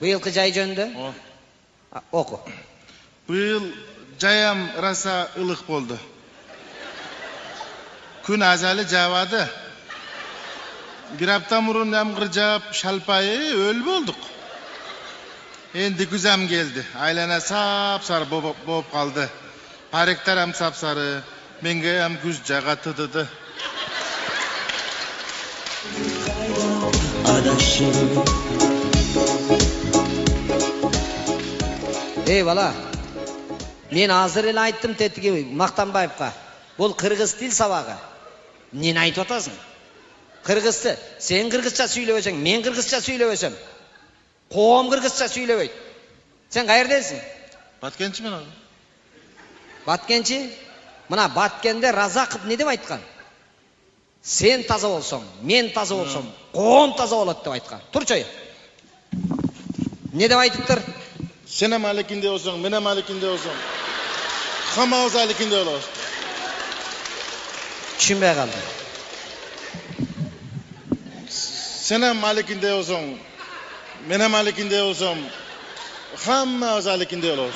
Быйылкы жай жөнүндө? Оку. Быйыл жайам раса ылык болду. Күн азалы жаабады. Bir hafta murun yağmur жаап, шалпайы өл болдук. Endi күзем келди. Айлана сап-сары болып қалды. Паректер ham сап-сары, менге ham күз жага тыдыды. Ey bala, men азыр эле айттым тетиги Мактанбаевка. Бул кыргыз тил сабагы. Эмнени айтып атасың? Кыргызча, сен кыргызча сүйлөбөсөң, мен кыргызча сүйлөбөсөм. Коом кыргызча сүйлөбөйт. Сен каердесиң? Баткенчи мен. Баткенчи? Мына Баткенде Разаков не деп айткан? Сен таза болсоң, мен таза болсом, коом таза болот деп айткан. Турчу. Не деп айтыптыр? Сен ham аликинде болсоң, мен ham аликинде болсоң. Хаммабыз аликинде болобуз. Түшүнбөй калдым. Sen ham malikinde olsang, men ham malikinde olsam, hammamiz malikinde olamiz.